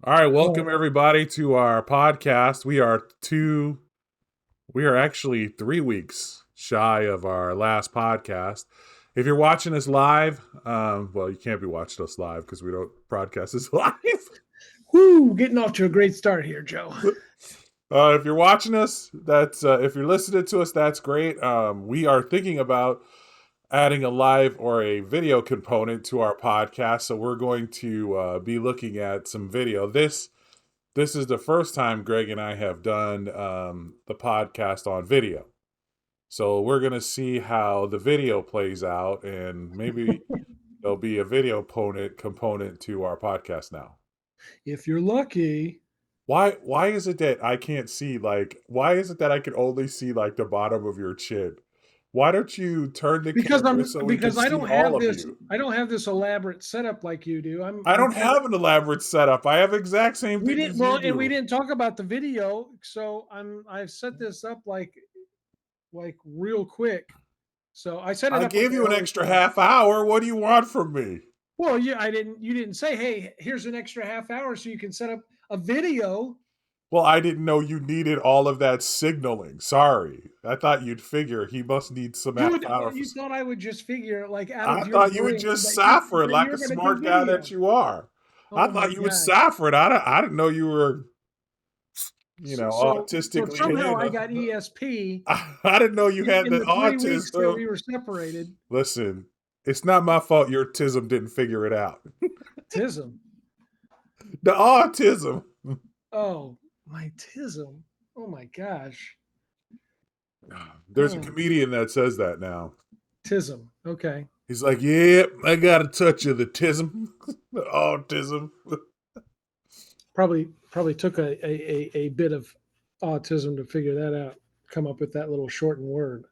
All right, Well, welcome everybody to our podcast. We are actually 3 weeks shy of our last podcast. If you're watching us live, well, you can't be watching us live because we don't broadcast this live. whoo, getting off to a great start here, Joe. If you're watching us, if you're listening to us, that's great. We are thinking about adding a live or a video component to our podcast, so we're going to be looking at some video. This is the first time Greg and I have done the podcast on video. So we're going to see how the video plays out, and maybe there'll be a video component to our podcast now. If you're lucky, Why is it that I can't see, like, why is it that I can only see like the bottom of your chin? Why don't you turn the because camera I'm so we can because I see don't all have of this you? I don't have this elaborate setup like you do. I'm I I'm don't kind of have an elaborate setup. I have the exact same we thing didn't as you well, and we do. didn't talk about the video, so I've set this up like real quick. So I set it I up like gave I you an always extra do. half hour. What do you want from me? Well, yeah, you didn't say, hey, here's an extra half hour so you can set up a video. Well, I didn't know you needed all of that signaling. Sorry. I thought you'd figure he must need some half hour. You thought I would just figure like out I of your thought you would brain just that you suffer that like you're a going to do smart guy that video. you are. I Oh my thought you would gosh. suffer it. I didn't know you were, So autistically somehow I handle. got ESP I didn't know you had in the the 3 weeks that autism. we were separated. Listen, it's not my fault your autism didn't figure it out. Tism. The autism. Oh, my tism. Oh my gosh. There's a Oh, comedian that says that now. tism. Okay. He's like, "Yeah, I got a touch of the tism, the autism." Probably took a bit of autism to figure that out. Come up with that little shortened word.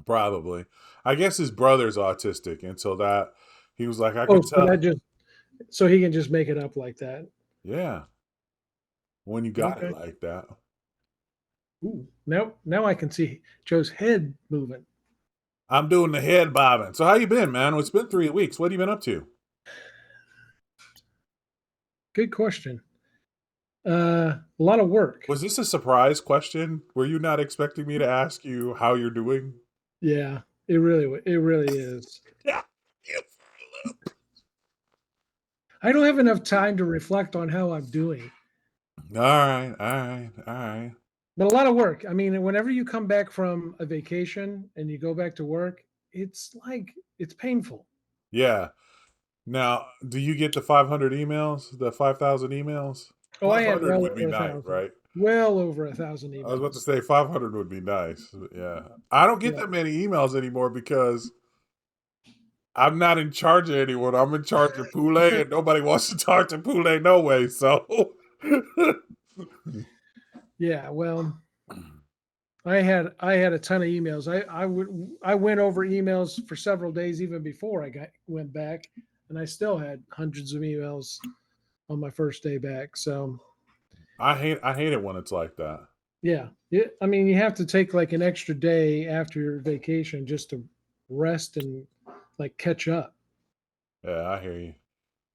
Probably. I guess his brother's autistic, and so that he was like, I Oh, could so tell. that just so he can just make it up like that. Yeah, when you got it Okay. like that. Ooh. Now I can see Joe's head moving. I'm doing the head bobbing. So how you been, man? It's been 3 weeks. What have you been up to? Good question. A lot of work. Was this a surprise question? Were you not expecting me to ask you how you're doing? Yeah, it really is. Yeah. I don't have enough time to reflect on how I'm doing, All right, all right, all right. but a lot of work. I mean, whenever you come back from a vacation and you go back to work, it's like it's painful. Yeah. Now, do you get the 500 emails? The 5,000 emails? Oh, I had 500 well would be over a nice, thousand, right? well over 1,000 I was about to emails. say 500 would be nice. Yeah. I don't get Yeah, that many emails anymore because I'm not in charge of anyone. I'm in charge of Pule, and nobody wants to talk to Pule no way. So, yeah. Well, I had a ton of emails. I went over emails for several days even before I went back, and I still had hundreds of emails on my first day back. So I hate it when it's like that. yeah, I mean, you have to take like an extra day after your vacation just to rest and like catch up. Yeah, I hear you.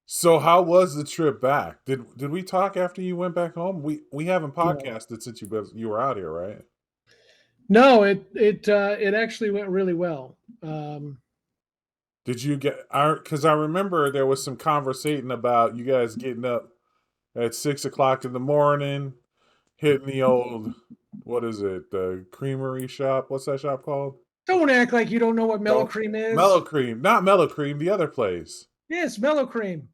So, how was the trip back? Did we talk after you went back home? We haven't No, podcasted since you were out here, right? no, it actually went really well. Did you get? Because I remember there was some conversation about you guys getting up at 6 o'clock in the morning, hitting the old, what is it, the creamery shop? What's that shop called? Don't act like you don't know what mellow Don't cream is. Mellow Cream, not Mellow Cream, the other place. Yes, mellow cream.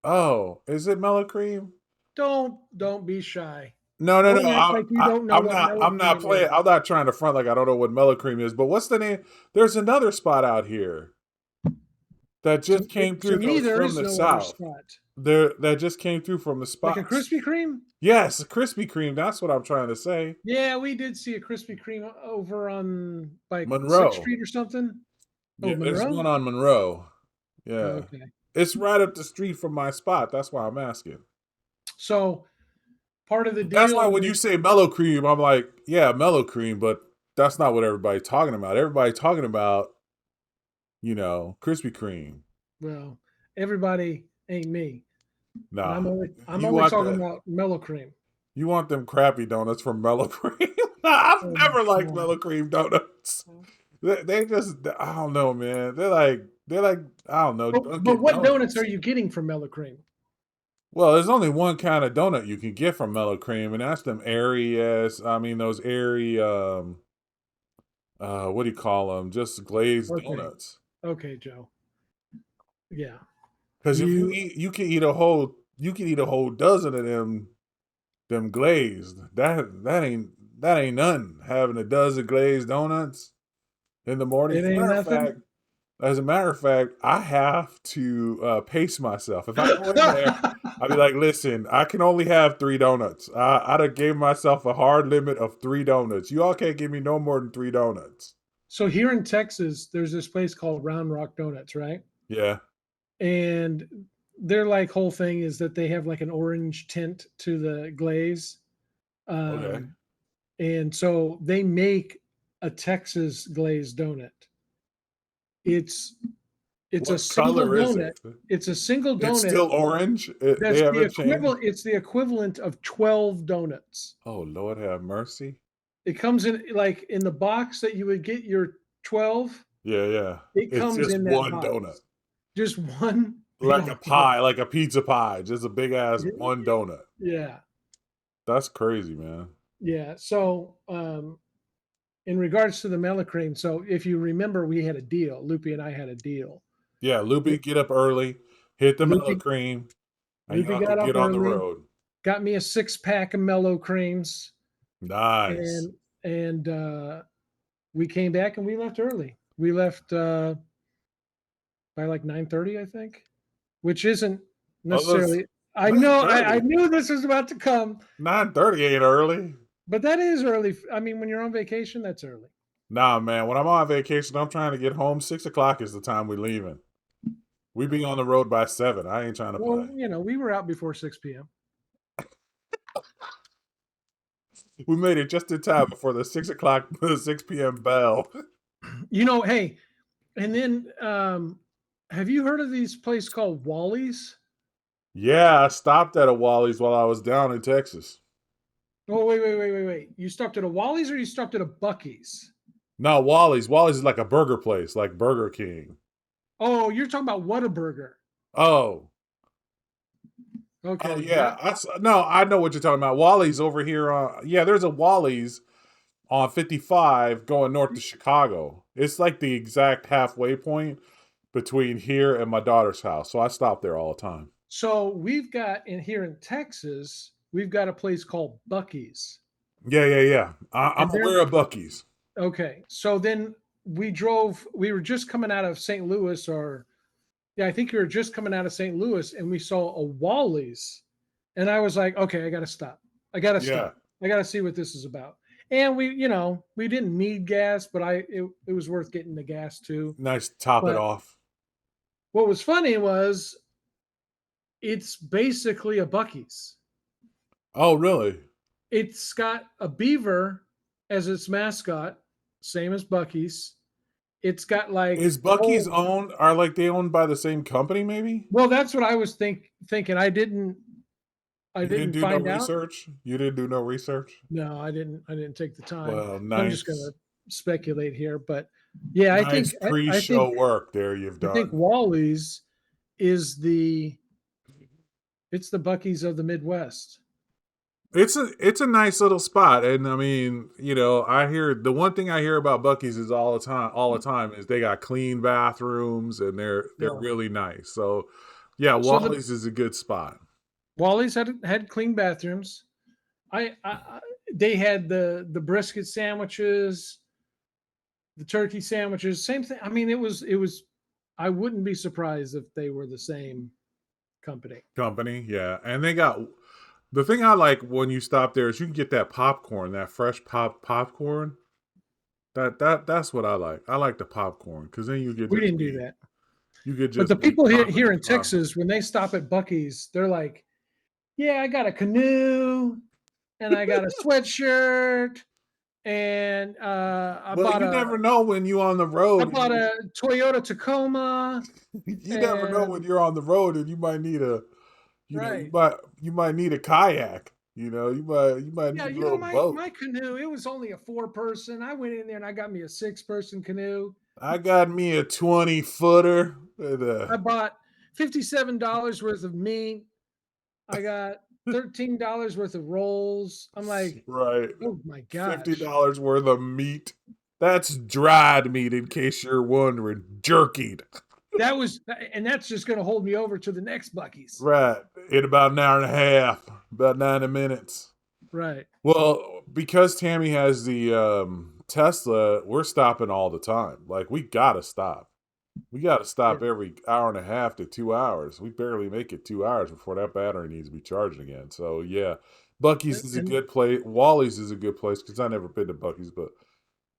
Oh, is it Mellow Cream? Don't be shy. No, no, no. Don't act like you don't know I'm what not. mellow I'm not cream playing. is. I'm not trying to front like I don't know what Mellow Cream is. But what's the name? There's another spot out here that just came To through that me, was there from is the no other south. spot. There, that just came through from the Like a spots. Krispy Kreme? Yes, Krispy Kreme. That's what I'm trying to say. Yeah, we did see a Krispy Kreme over on like 6th Monroe. Street or something. Oh, Yeah, there's Monroe? one on Monroe. Yeah, Okay. it's right up the street from my spot. That's why I'm asking. So part of the That's why deal when with you say Mellow Cream, I'm like, yeah, Mellow Cream, but that's not what everybody's talking about. Everybody's talking about, Krispy Kreme. well, everybody ain't me. And Nah, I'm you only want talking the about mellow cream. you want them crappy donuts from Mellow Cream. I've Oh my never liked God. Mellow Cream donuts. They just I don't know, man. They're like I don't know But Dunkin' what donuts are Donuts. you getting from mellow cream? Well, there's only one kind of donut you can get from Mellow Cream, and that's them airy as I mean those airy what do you call them? Just glazed Okay. donuts. Okay, Joe. Yeah. Because if you You eat, you can eat a whole dozen of them glazed. That ain't none. Having a dozen glazed donuts in the morning. it As a ain't matter of nothing. fact, I have to pace myself. If I go in there, I'd be like, listen, I can only have 3 donuts. I'd have gave myself a hard limit of 3 donuts. You all can't give me no more than 3 donuts. So here in Texas, there's this place called Round Rock Donuts, right? Yeah. And their like whole thing is that they have like an orange tint to the glaze. Okay. Um, and so they make a Texas glazed donut. It's it's a What single color is donut. it? It's a single It's donut still orange. They that's the haven't changed. equivalent. It's the equivalent of 12 donuts. Oh Lord, have mercy. It comes in like in the box that you would get your 12. Yeah, yeah. It It's comes just in that one box. donut, Just one big like a old donut. pie, like a pizza pie, just a big ass one donut. Yeah. That's crazy, man. Yeah. So in regards to the mellow cream, so if you remember, we had a deal. Loopy and I had a deal. Yeah, Loopy, get up early, hit the mellow Loopy cream, and Loopy y'all could got up get on the early, road. got me a 6 pack of mellow creams, Nice. and we came back and we left early. We left by like 9:30, I think, which isn't Oh, those necessarily. I nine know I thirty. knew this was about to come, 9:30 ain't early. but that is early. I mean, when you're on vacation, that's early. Nah, man. When I'm on vacation, I'm trying to get home. 6 o'clock is the time we leaving. We be on the road by 7. I ain't trying to Well, play. we were out before 6 p.m. We made it just in time before the 6 o'clock, the 6 p.m. bell. Hey, and then have you heard of these place called Wally's? Yeah, I stopped at a Wally's while I was down in Texas. Oh, wait. You stopped at a Wally's or you stopped at a Bucky's? No, Wally's. Wally's is like a burger place, like Burger King. Oh, you're talking about Whataburger. Oh, oh Okay, yeah. that No, I know what you're talking about. Wally's over here. Yeah, there's a Wally's on 55 going north to Chicago. It's like the exact halfway point between here and my daughter's house. So I stop there all the time. so we've got in here in Texas, we've got a place called Bucky's. Yeah, yeah, yeah. I'm And aware they're of Bucky's. okay. So then we were just coming out of St. Louis, or yeah, I think you were just coming out of St. Louis, and we saw a Wally's. And I was like, okay, I gotta stop. I gotta Yeah, stop. I gotta see what this is about. And we didn't need gas, but it was worth getting the gas too. nice. Top it But off. what was funny was it's basically a Bucky's. Oh, really? It's got a beaver as its mascot, same as Bucky's. It's got like Is Bucky's oh owned? Are like they owned by the same company? Maybe well, that's what I was thinking. I you didn't didn't do no find out. research. You didn't do no research. No, I didn't take the time. Well, So I'm just nice, gonna speculate here. But yeah, nice pre-show work there you've I think done. Wally's is it's the Bucky's of the Midwest. It's a nice little spot, and I mean, I hear the one thing I hear about Bucky's is all the time is they got clean bathrooms and they're Yeah. really nice. So, yeah, So the Wally's is a good spot. Wally's had clean bathrooms. They had the brisket sandwiches, the turkey sandwiches, same thing. I mean, it was. I wouldn't be surprised if they were the same company. Company, yeah, and they got the thing I like when you stop there is you can get that popcorn, that fresh popcorn. That's what I like. I like the popcorn because then We didn't do that. you could But the just be people popping here and in popping. Texas, when they stop at Bucky's, they're like, "Yeah, I got a canoe, and I got a sweatshirt, and Well, you never know when you on the I road. bought And a Toyota Tacoma, you never know when and you're on the road and you might need Right. You might need a kayak. You might Yeah, need a you know, little boat. my canoe, it was only a 4 person. I went in there and I got me a 6 person canoe. I got me a 20-footer with I a bought $57 worth of meat. I got $13 worth of rolls. I'm like, right oh my fifty gosh. dollars worth of meat. That's dried meat, in case you're wondering, jerkied. And that's just going to hold me over to the next Bucky's. Right, in about an hour and a half, about 90 minutes. Right. Well, because Tammy has the Tesla, we're stopping all the time. Like, we gotta stop. We gotta Yeah. stop every hour and a half to 2 hours. We barely make it 2 hours before that battery needs to be charging again. So yeah, Bucky's is a And, good place. Wally's is a good place because I never been to Bucky's, but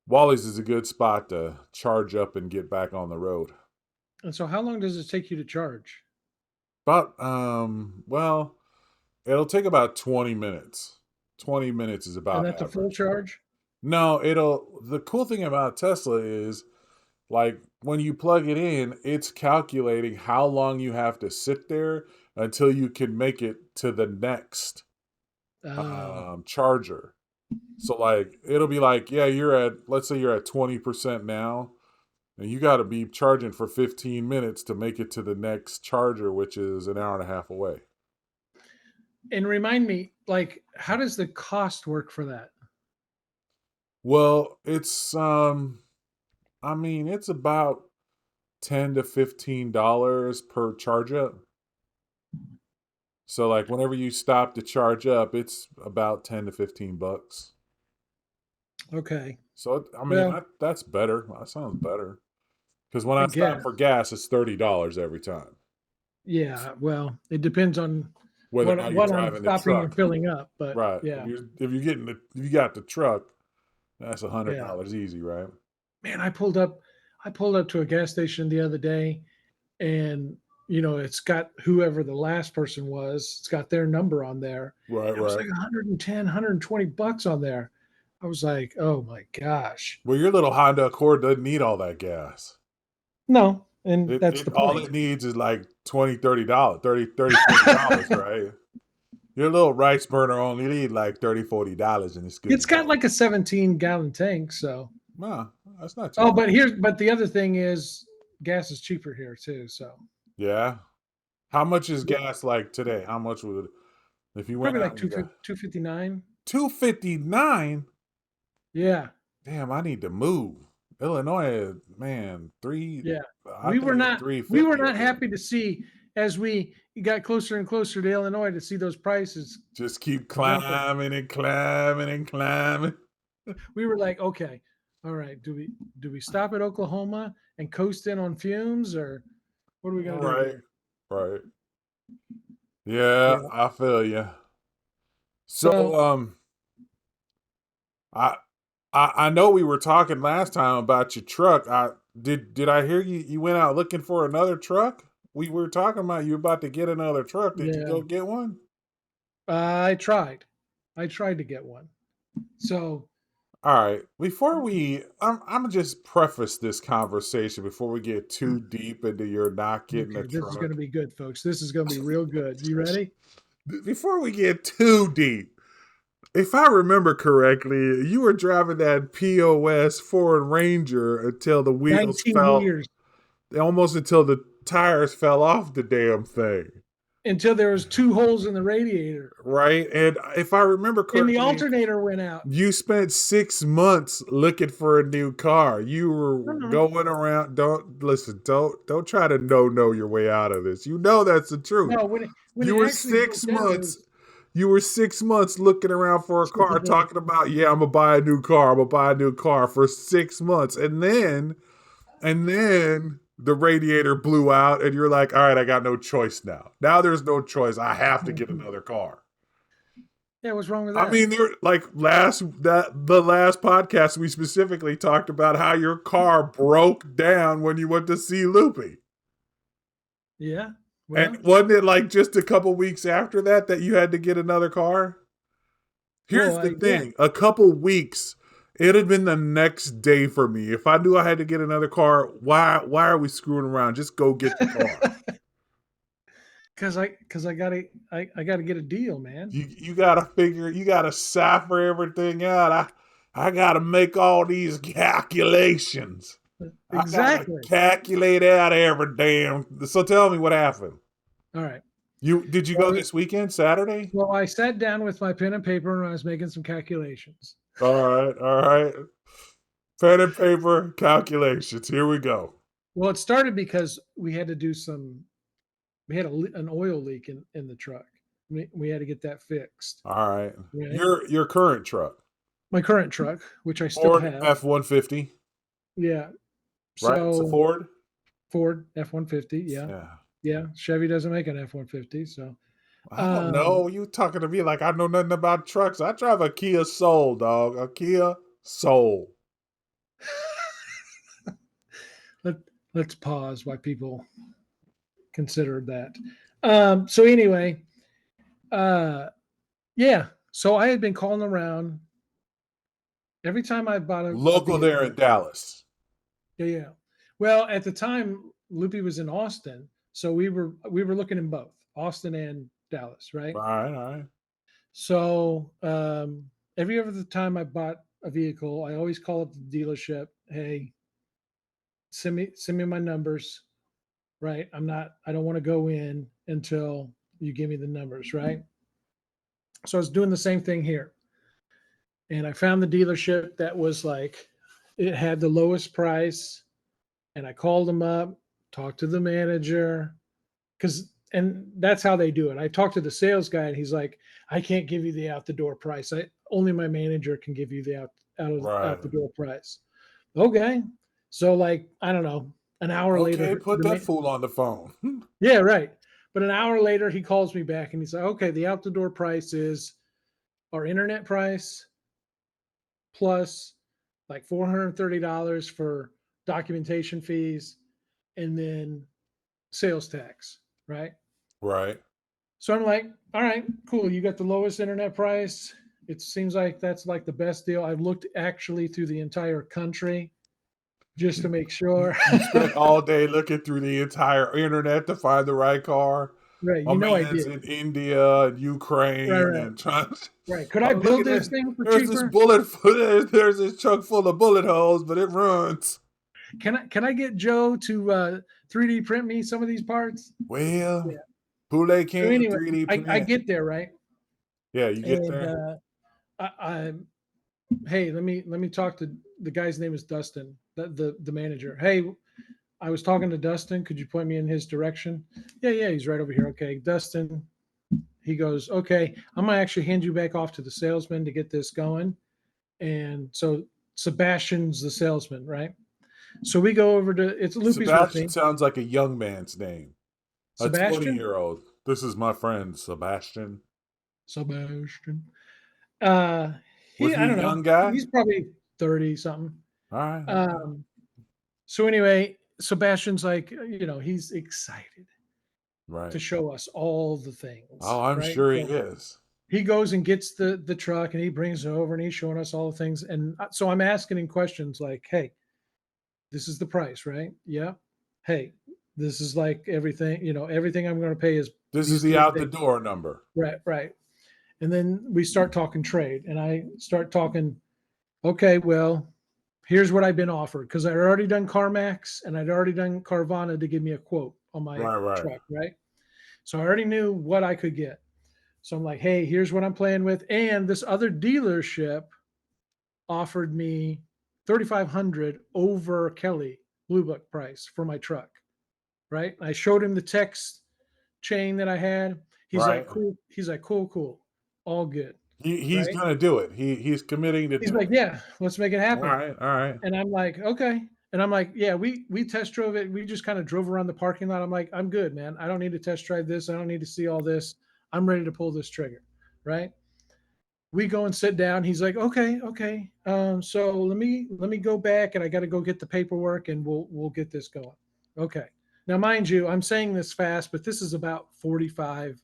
Wally's is a good spot to charge up and get back on the road. and so how long does it take you to charge? About well, it'll take about 20 minutes. 20 minutes is And about that's a full average. charge? No, it'll. The cool thing about Tesla is, like, when you plug it in, it's calculating how long you have to sit there until you can make it to the next Oh, charger. So, like, it'll be like, yeah, let's say you're at 20% now, and you got to be charging for 15 minutes to make it to the next charger, which is an hour and a half away. and remind me, like, how does the cost work for that? Well, I mean, it's about $10 to $15 per charge up. So, like, whenever you stop to charge up, it's about 10 to 15 bucks. Okay. So I mean, Well, that's better. That sounds better. Because when I I stop guess. for gas, it's $30 every time. Yeah. Well, it depends on Whether or not you're what I'm driving the stopping and truck, filling up. But right? yeah, If you got the truck, that's a hundred yeah. dollars easy, right? Man, I pulled up to a gas station the other day, and it's got whoever the last person was. It's got their number on there. Right, It was right. like 110, $120 on there. I was like, oh my gosh. Well, your little Honda Accord doesn't need all that gas. No, and It that's it the all point. it needs is like $20, $30, 40 dollars, right? Your little rice burner only need like $30, $40, and it's good It's to got go. like a 17-gallon tank, so. Nah, that's not too Oh, bad. but the other thing is gas is cheaper here too, so. Yeah. How much is Yeah, gas like today? How much would if you went probably out like and you got 259. 259? Yeah. Damn, I need to move. Illinois, man, three. Yeah. I We pay were like not three we were fifty not up here. happy to see as we got closer and closer to Illinois to see those prices Just keep jumping. climbing and climbing and climbing. We were like, okay, all right, do we stop at Oklahoma and coast in on fumes, or what are we gonna do Right, here? right. Yeah, Yeah. I feel you. So, So I, I know we were talking last time about your truck. Did I hear you went out looking for another truck? We were talking about you about to get another truck. Did you yeah, go get one? I tried. I tried to get one. So All right. I'm gonna just preface this conversation before we get too deep into your not getting a okay, this is gonna truck. be good, folks. This is gonna be real good. You ready? Before we get too deep, if I remember correctly, you were driving that POS Ford Ranger until the wheels 19 fell, years almost until the tires fell off the damn thing, until there was two holes in the radiator right? And if I remember and the correctly, alternator went out. you spent 6 months looking for a new car. You were Uh-huh. going around. Don't listen. Don't try to know your way out of this. You know that's the truth. No, when You it were actually broke six down, it months. was You were 6 months looking around for a car, talking about, yeah, I'm gonna buy a new car. I'm gonna buy a new car for 6 months, and then the radiator blew out, and you're like, all right, I got no choice now. Now there's no choice. I have to get another car. yeah, what's wrong with I that? mean, there like the last podcast we specifically talked about how your car broke down when you went to see Loopy. Yeah. And Well, wasn't it like just a couple weeks after that you had to get another car? Here's the yeah. thing, a couple weeks, it had been the next day for me. If I knew I had to get another car, why are we screwing around? Just go get the car. Cause I gotta get a deal, man. You gotta figure, you gotta cipher everything out. I gotta make all these calculations. I gotta Exactly. calculate out every damn. So tell me what happened. All right. Did you go So this weekend, Saturday? so I sat down with my pen and paper and I was making some calculations. All right. Pen and paper calculations. Here we go. Well, it started because we had to do some. We had an oil leak in the truck. We had to get that fixed. All right. Right. Your current truck, My current truck, which I still Ford have. F-150, Yeah. right? It's a So Ford. Ford F-150. Yeah. Yeah. Yeah. Chevy doesn't make an F-150. So, I don't um, know. You talking to me like I know nothing about trucks. I drive a Kia Soul, dog. A Kia Soul. let, let's pause while people consider that. So anyway, uh, yeah. So I had been calling around every time I bought a Local there in vehicle. Dallas. Yeah, yeah. Well, at the time, Loopy was in Austin, so we were looking in both Austin and Dallas, right? All right, all right. So every other time I bought a vehicle, I always call up the dealership. Hey, send me my numbers, right? I don't want to go in until you give me the numbers, right? So I was doing the same thing here, and I found the dealership that was like it had the lowest price, and I called them up, talked to the manager, because and that's how they do it. I talked to the sales guy, and he's like, I can't give you the out the door price. I only my manager can give you the Right. out the door price. Okay, so like I don't know, an hour Okay, later, put that fool on the phone. yeah, right. But an hour later, he calls me back, and he's like, okay, the out the door price is our internet price plus like $430 for documentation fees, and then sales tax, right? Right. So I'm like, all right, cool. You got the lowest internet price. It seems like that's like the best deal. I've looked actually through the entire country just to make You, sure. you spent all day looking through the entire internet to find the right car. Right. My You know I man's did. in India and Right, Ukraine right, and trying. right. Could I Oh, look build at this this. thing for There's this cheaper? bullet. There's this truck full of bullet holes, but it runs. Can I get Joe to 3D print me some of these parts? Well, Yeah. Poulet So can't anyway, 3D I print. get there, right? Yeah, you get And there. I hey, let me talk to the guy's name is Dustin, the manager. Hey, I was talking to Dustin. Could you point me in his direction? Yeah, yeah, he's right over here. Okay, Dustin. He goes, okay, I'm gonna actually hand you back off to the salesman to get this going. And so Sebastian's the salesman, right? So we go over to it's Loopy's with Sebastian me. sounds like a young man's name. A 20 Sebastian, year old. This is my friend Sebastian. Sebastian. Uh, Was I he a don't know. young guy? He's probably 30 something. All right. Okay. Um, so anyway, Sebastian's like, he's excited to Right. show us all the Oh, things, I'm right? sure he So is. he goes and gets the truck and he brings it over and he's showing us all the things. And so I'm asking him questions like, hey, this is the price, right? Yeah. Hey, this is like everything, everything I'm going to pay is This is these the three out the things. door number. Right, right. And then we start talking trade and I start talking, okay, well, here's what I've been offered because I'd already done CarMax and I'd already done Carvana to give me a quote on my Right, right, truck, right? So I already knew what I could get. So I'm like, hey, here's what I'm playing with. And this other dealership offered me 3,500 over Kelly Blue Book price for my truck. Right. I showed him the text chain that I had. He's like, right. cool. He's like, cool, cool. All good. He's Right. gonna do it. He's committing to He's do like, it. yeah, let's make it All happen. right, all right. And I'm like, okay. And I'm like, yeah, we test drove it. We just kind of drove around the parking lot. I'm like, I'm good, man. I don't need to test drive this. I don't need to see all this. I'm ready to pull this trigger. Right. We go and sit down. He's like, okay, okay. So let me go back and I got to go get the paperwork and we'll get this going. Okay. Now, mind you, I'm saying this fast, but this is about 45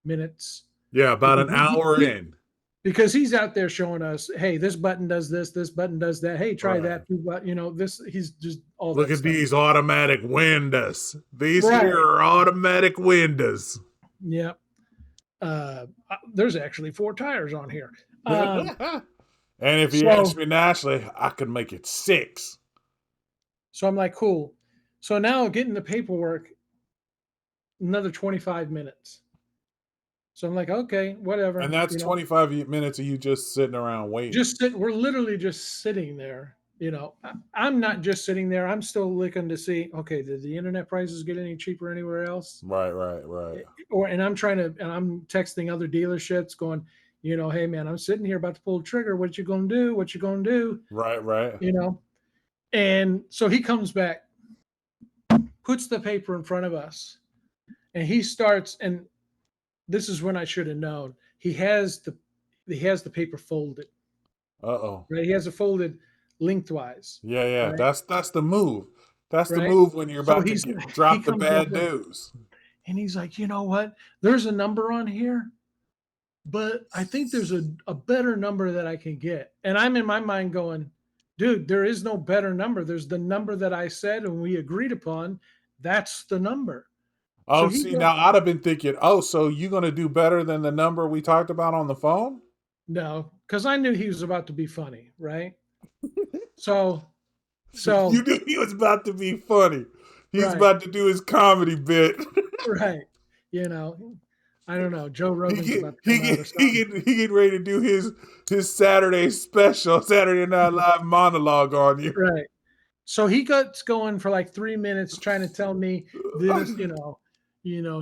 minutes Yeah, about because an hour in. because he's out there showing us, hey, this button does this button does that. Hey, try Right. that. This he's just all Look that at stuff. these automatic windows. These here Right. are automatic windows. Yep. There's actually 4 tires on here. Um, And if you ask so me nicely, I could make it 6. so I'm like, cool. So now getting the paperwork, another 25 minutes. So I'm like, okay, And whatever. that's 25 minutes of you just sitting around waiting. We're literally just sitting there. I'm not just sitting there. I'm still looking to see, okay, did the internet prices get any cheaper anywhere else? Right, right, right. And I'm texting other dealerships going, hey man, I'm sitting here about to pull the trigger. What you gonna do? What you gonna do? Right, right. You know? And so he comes back, puts the paper in front of us, and he starts, and this is when I should have known. He has the paper folded, Uh-oh. right? He has it folded lengthwise, Yeah, yeah. right? That's the move. That's the Right. move when you're So about to he drop the comes up bad with, news. and he's like, you know what? There's a number on here, but I think there's a better number that I can get. And I'm in my mind going, dude, there is no better number. There's the number that I said and we agreed upon. That's the number. So Oh, he see, goes, now I'd have been thinking, oh, so you're going to do better than the number we talked about on the phone? no, because I knew he was about to be funny, right? So, You so, knew he was about to be funny. He was right, about to do his comedy bit. right. You know, I don't know. Joe Rogan's about to come out or something. He get ready to do his Saturday special, Saturday Night Live monologue on you. Right. So he gets going for like 3 minutes trying to tell me this,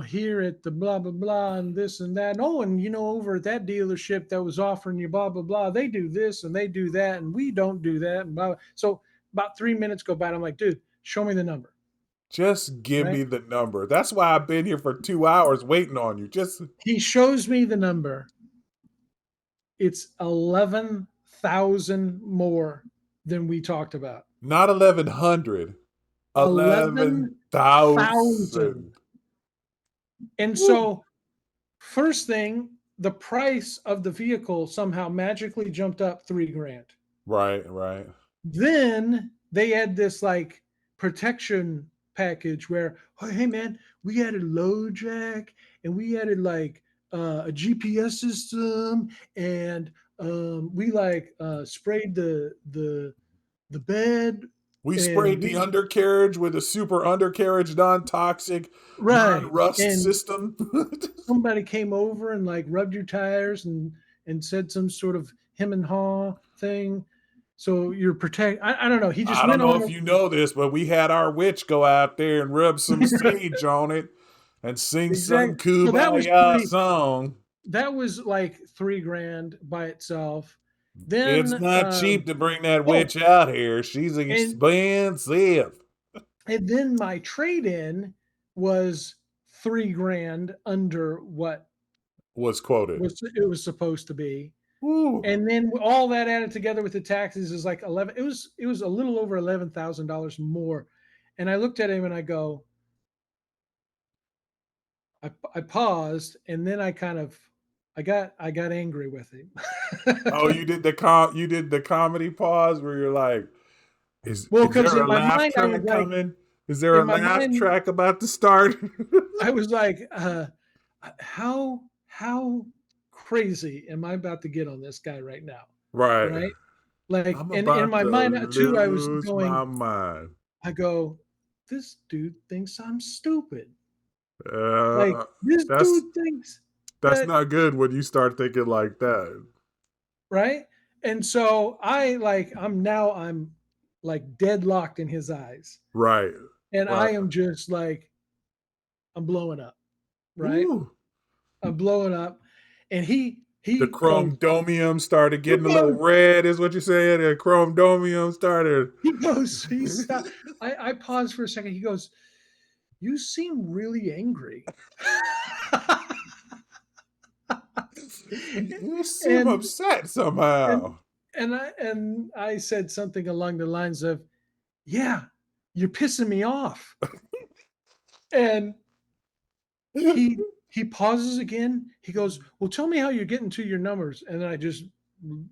here at the blah blah blah and this and that. Oh, and over at that dealership that was offering you blah blah blah, they do this and they do that, and we don't do that. And blah. So about 3 minutes go by. And I'm like, dude, show me the number. Just give Right? me the number. That's why I've been here for 2 hours waiting on you. Just He shows me the number. It's 11,000 more than we talked about. not 1,100, 11,000. 11,000. And so first thing, the price of the vehicle somehow magically jumped up 3 grand. Right, right. Then they add this like protection package where, oh, hey man, we added low jack and we added like a GPS system and we like sprayed the bed We and sprayed the we undercarriage with a super undercarriage, non-toxic, right non-rust and system. somebody came over and like rubbed your tires and said some sort of him and haw thing. So you're protect. I don't know. He just I don't went know on. if you know this, but we had our witch go out there and rub some sage on it and sing some Exactly. So that was kumbaya three. song. That was like 3 grand by itself. It's Then not cheap to bring that oh, witch out here. She's and expensive. and then my trade in was 3 grand under what Was quoted. was supposed to be. Ooh. And then all that added together with the taxes is like 11. It was a little over $11,000 more. And I looked at him and I go, I paused and then I got angry with him. Oh, you did the comedy pause where you're like, Well, is because there in a my laugh mind I was track like, coming? Is there a in my laugh mind track about to start? I was like, how crazy am I about to get on this guy right now? Right. Right? Like, I'm and in about my to mind too, I was lose going, my mind. I go, this dude thinks I'm stupid. Like Uh, this that's dude thinks that's that not good when you start thinking like that. right. And so I'm like deadlocked in his eyes, Right. and I Right. am just like I'm blowing up. Right, Ooh. I'm blowing up, and The he goes, chromodomium started he getting a little goes, red, is what you're saying. The chromodomium started. he stopped. I paused for a second. He goes, you seem really angry. You seem and upset and somehow. and I said something along the lines of, "Yeah, you're pissing me off." And he pauses again. He goes, "Well, tell me how you're getting to your numbers." And then I just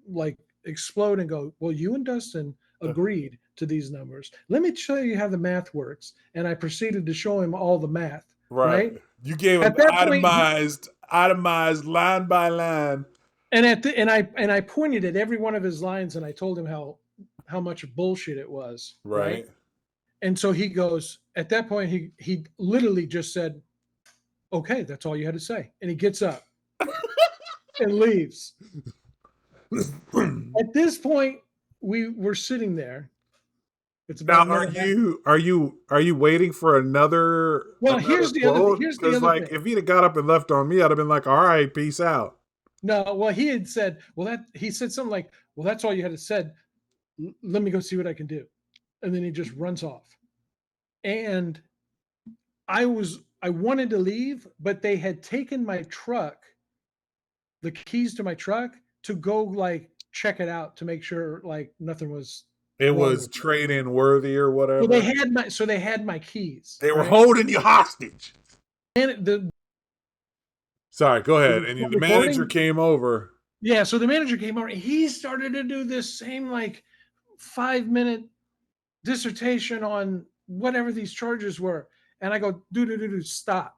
like explode and go, "Well, you and Dustin agreed to these numbers. Let me show you how the math works." And I proceeded to show him all the math, Right. right? You gave him At that point, itemized line by line. and I pointed at every one of his lines and I told him how much bullshit it was, right? Right. And so he goes, at that point, he literally just said, okay, that's all you had to say. And he gets up and leaves. At this point, we were sitting there. It's about Now, a minute. are you waiting for Well, another quote? here's the Because other like thing. if he'd have got up and left on me, I'd have been like, all right, peace out. No, well, he had said, he said something like, well, that's all you had to said. Let me go see what I can do. And then he just runs off. And I wanted to leave, but they had taken my truck, the keys to my truck, to go like check it out to make sure like nothing was It wrong was with it. trade in worthy or So whatever. they had my keys, They were right? holding you hostage. And the Sorry, go ahead. still And the manager recording. came over. Yeah, so the manager came over. He started to do this same like 5 minute dissertation on whatever these charges were, and I go, dude, stop.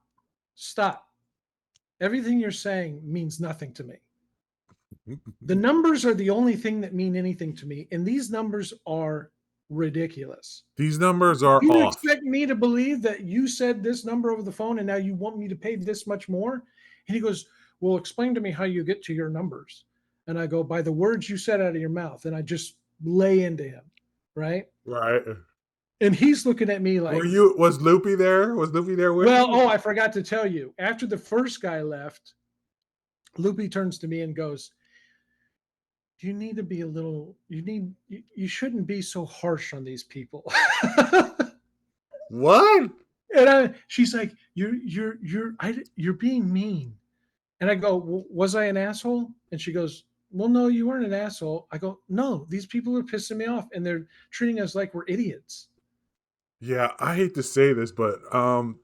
Everything you're saying means nothing to me. The numbers are the only thing that mean anything to me, and these numbers are ridiculous. These numbers are You off. expect me to believe that you said this number over the phone and now you want me to pay this much more? And he goes, well, explain to me how you get to your numbers. And I go, by the words you said out of your mouth. And I just lay into him, right? Right. And he's looking at me like, Was Loopy there? Was Loopy there with well, you? oh, I forgot to tell you. After the first guy left, Loopy turns to me and goes, you need to be a little, you shouldn't be so harsh on these people. What? And she's like, you're being mean. And I go, was I an asshole? And she goes, well, no, you weren't an asshole. I go, no, these people are pissing me off and they're treating us like we're idiots. Yeah, I hate to say this, but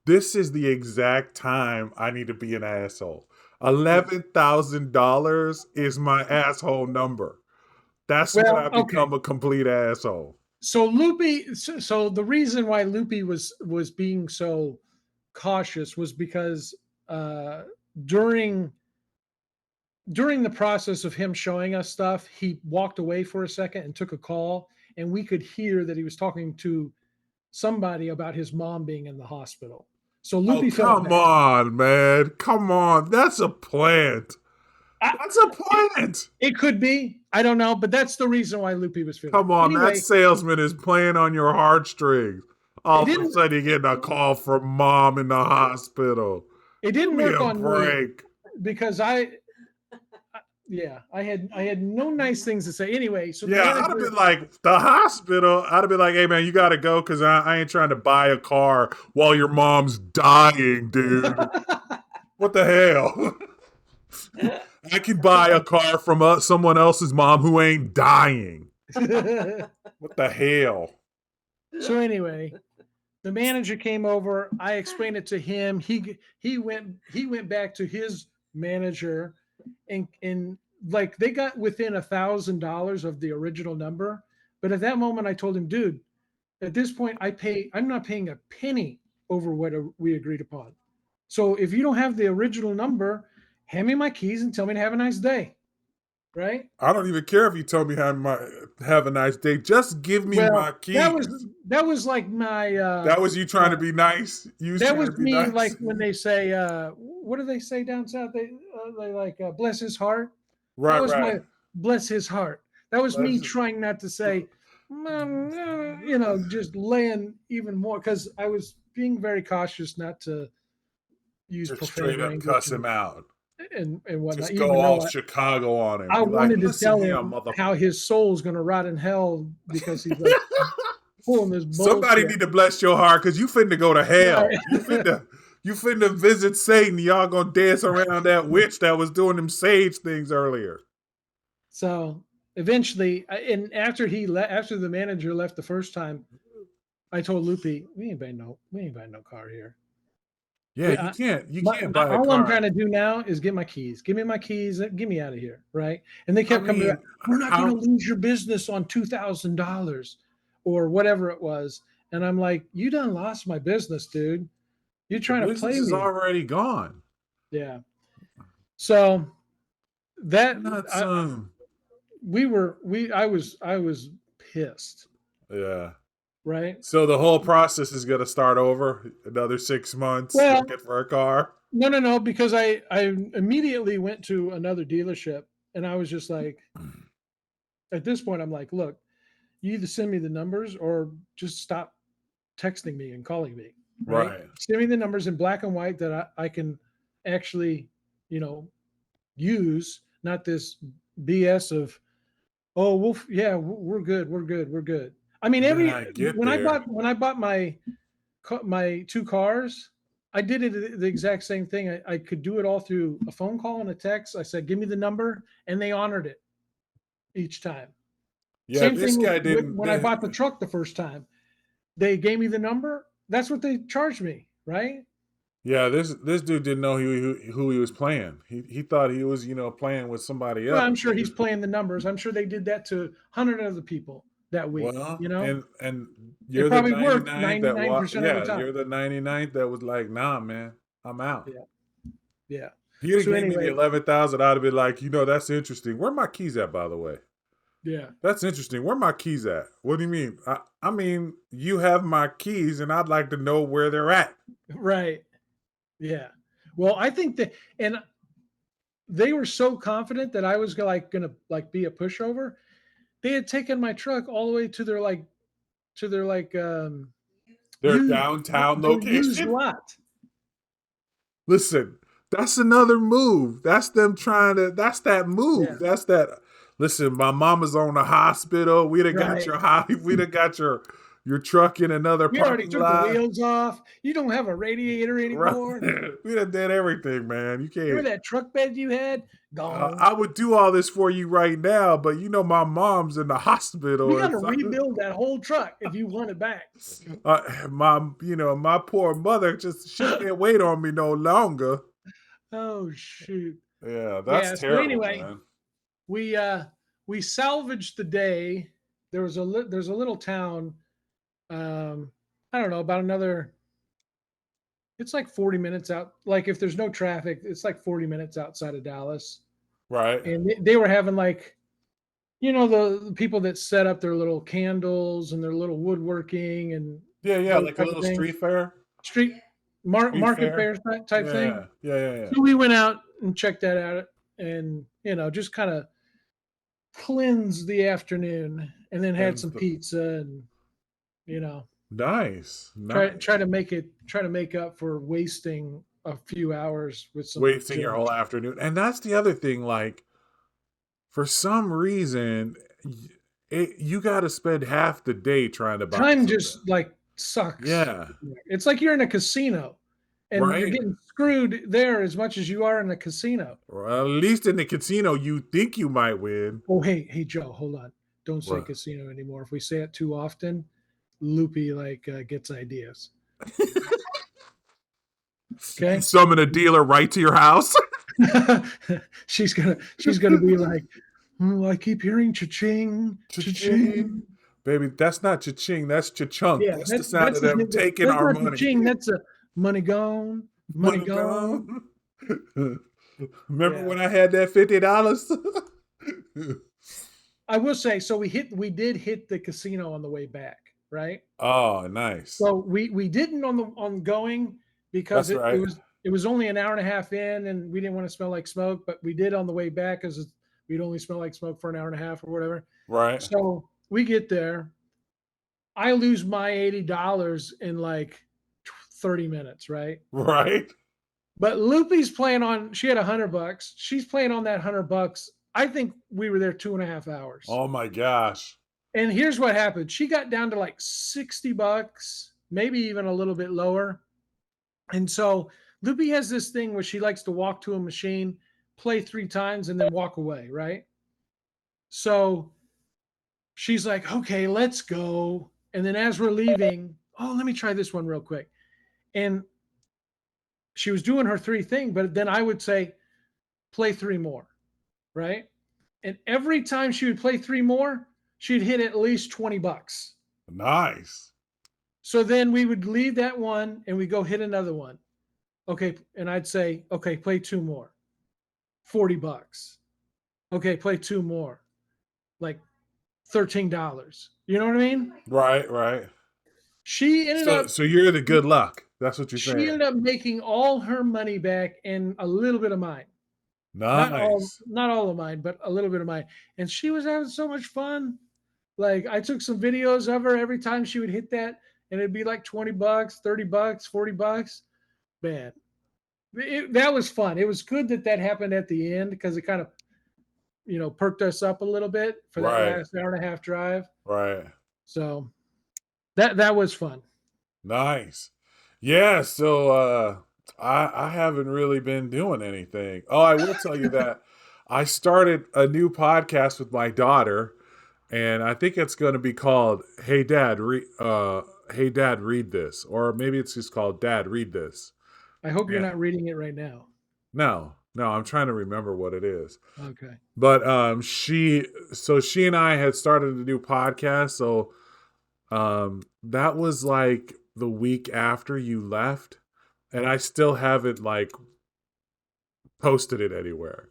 this is the exact time I need to be an asshole. $11,000 is my asshole number. That's when Well, I okay. become a complete asshole. So Loopy, so the reason why Loopy was being so cautious was because uh, during during the process of him showing us stuff, he walked away for a second and took a call, and we could hear that he was talking to somebody about his mom being in the hospital. So Oh, Loopy felt come bad. on, man. Come on. That's a plant. I, That's a plant. it could be, I don't know, but that's the reason why Loopy was feeling Come it. on. That Anyway, salesman is playing on your heartstrings. it All of a didn't sudden, you're getting a call from mom in the hospital. it Give didn't me work a on me break. because yeah, I had no nice things to say. Anyway, so the Yeah, I'd have manager. been like, the hospital. I'd have been like, hey, man, you got to go because I ain't trying to buy a car while your mom's dying, dude. What the hell? I can buy a car from someone else's mom who ain't dying. What the hell? So anyway, the manager came over. I explained it to him. He went back to his manager, and like they got within $1,000 of the original number. But at that moment, I told him, dude, at this point, I'm not paying a penny over what we agreed upon. So if you don't have the original number, hand me my keys and tell me to have a nice day. Right? I don't even care if you tell me have a nice day. Just give me Well, my that was keys. that was like my That was you trying to be nice. You was that trying was to be me like nice. when they say what do they say down south? They like bless his heart. That Right, was right. my bless his heart. That was me Let's trying not to say just laying even more because I was being very cautious not to use just profane straight up language cuss him out. and whatnot, Just go even though all Chicago on him. I Be like, wanted to listen tell here, him mother. how his soul's going to rot in hell because he's like pulling this Somebody bullshit. need to bless your heart because you finna go to hell. Right. You finna visit Satan. Y'all gonna dance around that witch that was doing them sage things earlier. So eventually, and after the manager left the first time, I told Lupe, we ain't buying no car here. Yeah, We, you I, can't. You my, can't my, buy a all I'm trying car. to do now is get my keys. Give me my keys. Get me out of here, right? And they I kept coming back. mean, We're not going to how? lose your business on $2,000 or whatever it was. And I'm like, you done lost my business, dude. You're The trying to business play is me. already gone. Yeah. So that That's I I was pissed, yeah. right? So the whole process is going to start over another 6 months Well, looking for a car. no, because I immediately went to another dealership and I was just like, at this point, I'm like, look, you either send me the numbers or just stop texting me and calling me, right? Right. Send me the numbers in black and white that I can actually, you know, use, not this BS of, oh, well, yeah, we're good, we're good, we're good. I mean, And then every I get there. when I bought my two cars, I did it the exact same thing. I could do it all through a phone call and a text. I said, give me the number, and they honored it each time. Yeah, Same this thing guy with didn't. when I bought the truck the first time. They gave me the number. That's what they charged me, right? Yeah, this dude didn't know who he was playing. He thought he was playing with somebody Well, I'm else. sure he's playing the numbers. I'm sure they did that to 100 other people that week. Well, You know, and it you're the probably ninety worked ninth that 99% of the yeah, time. you're the 99th that was like, nah, man, I'm out. Yeah, yeah. If you'd have So gave me the anyway, 11,000, I'd have been like, that's interesting. Where are my keys at, by the way? yeah, That's interesting. Where are my keys at? What do you mean? I mean, you have my keys, and I'd like to know where they're at. right, yeah. Well, I think that, and they were so confident that I was gonna like be a pushover. They had taken my truck all the way to their Their used downtown their used location. lot. Listen, that's another move. That's them trying to. That's that Yeah, move. That's that. Listen, my mama's on the hospital. We'd have got right. your high. We'd have got your truck in another We already parking took the lot. wheels off. You don't have a radiator Right? anymore. We'd have did everything, man. You can't. Remember that truck bed you had? Gone. I would do all this for you right now, but my mom's in the hospital We or got to something. rebuild that whole truck if you want it back. My poor mother just she can't wait on me no longer. Oh shoot. Yeah, that's Yeah. So terrible, anyway, man. we uh we salvaged the day. There's a little town. I don't know, about another. It's like 40 minutes out. Like if there's no traffic, it's like 40 minutes outside of Dallas. Right? And they were having like, the people that set up their little candles and their little woodworking and Yeah, yeah, those like a type of little things. street fair. Street Street market fair. fairs type thing. Yeah, yeah, yeah, yeah. So we went out and checked that out and just kind of cleansed the afternoon and then had And some pizza and you know nice, try nice. to make up for wasting a few hours with some Wasting your whole drinks. afternoon, and that's the other thing. Like for some reason, you got to spend half the day trying to buy Time something. just like sucks. Yeah, It's like you're in a casino and you're right. getting screwed there as much as you are in a casino. Or at least in the casino, you think you might win. Oh, hey, Joe, hold on. Don't say What? casino anymore. If we say it too often, Loopy gets ideas. You Okay. summon a dealer right to your house. she's gonna be like, I keep hearing cha-ching, Cha-ching. cha-ching. Baby, that's not cha-ching, that's cha-chunk. Yeah, That's the sound of them taking that's our not money. cha-ching. That's a money gone, money Money gone. gone. Remember Yeah. when I had that $50? I will say, so we did hit the casino on the way back, right? Oh, nice. So we didn't on going because That's it, it right. was it was only an hour and a half in and we didn't want to smell like smoke, but we did on the way back because we'd only smell like smoke for an hour and a half or whatever. Right. So we get there. I lose my $80 in like 30 minutes, right? Right. But Loopy's playing on, she had $100. She's playing on that $100. I think we were there 2.5 hours. Oh my gosh. And here's what happened. She got down to like $60, maybe even a little bit lower. And so Loopy has this thing where she likes to walk to a machine, play 3 times, and then walk away, right? So she's like, okay, let's go. And then as we're leaving, oh, let me try this one real quick. And she was doing her 3 thing, but then I would say, play 3 more, right? And every time she would play 3 more, she'd hit at least $20. Nice. So then we would leave that one and we go hit another one. Okay, and I'd say, okay, play two more. $40. Okay, play two more. Like $13. You know what I mean? Right, right. She ended So up so you're the good luck. That's what you're she saying. ended up making all her money back and a little bit of mine. Nice. Not all of mine, but a little bit of mine. And she was having so much fun. Like I took some videos of her every time she would hit that, and it'd be like $20, $30, $40. Man, that was fun. It was good that that happened at the end because it kind of perked us up a little bit for that Right, last hour and a half drive. right. So that was fun. Nice. Yeah, so I haven't really been doing anything. Oh, I will tell you that I started a new podcast with my daughter, and I think it's going to be called Hey Dad Read This, or maybe it's just called Dad Read This. I hope you're Yeah. not reading it right now. No, no, I'm trying to remember what it is. Okay. But she and I had started a new podcast, so that was like the week after you left, and I still haven't like posted it anywhere.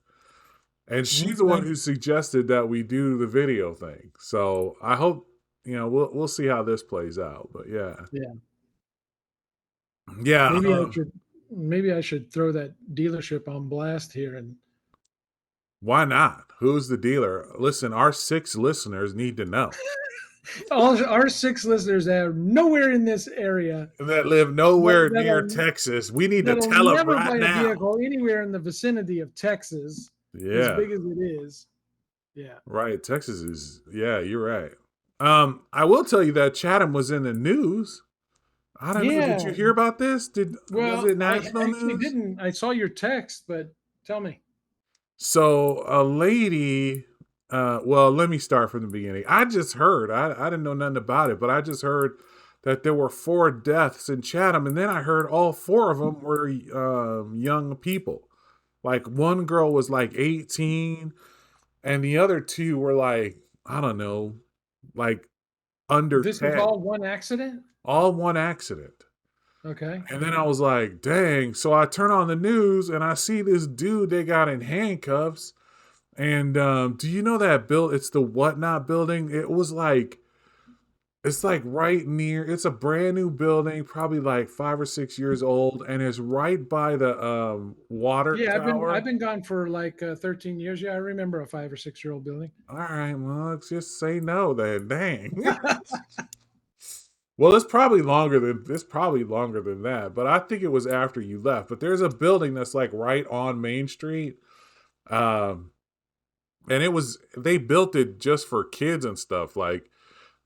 And she's the one Okay. who suggested that we do the video thing. So I hope we'll see how this plays out. But yeah, Yeah. yeah. Maybe I should throw that dealership on blast here and Why not? Who's the dealer? Listen, our 6 listeners need to know all our 6 listeners that are nowhere in this area that live nowhere near that'll Texas. We need to that'll tell them never right buy a now. vehicle anywhere in the vicinity of Texas, as Yeah. big as it is. Yeah. Right. Texas is, yeah, you're right. I will tell you that Chatham was in the news. I don't know. Did Yeah. you hear about this? Was Well, it I national actually news? didn't. I saw your text, but tell me. So a lady, well, let me start from the beginning. I just heard, I didn't know nothing about it, but I just heard that there were 4 deaths in Chatham, and then I heard all 4 of them were young people. Like one girl was like 18, and the other 2 were like, I don't know, like under This was 10. all one accident? All one accident. Okay. And then I was like, dang. So I turn on the news and I see this dude they got in handcuffs. And do you know that it's the Whatnot building? It's like right near, it's a brand new building, probably like 5 or 6 years old, and it's right by the water Yeah, I've tower. been gone for like 13 years. Yeah, I remember a 5 or 6 year old building. All right, well, let's just say no then. Dang. Well, it's probably longer than that, but I think it was after you left. But there's a building that's like right on Main Street. Um, and they built it just for kids and stuff. Like,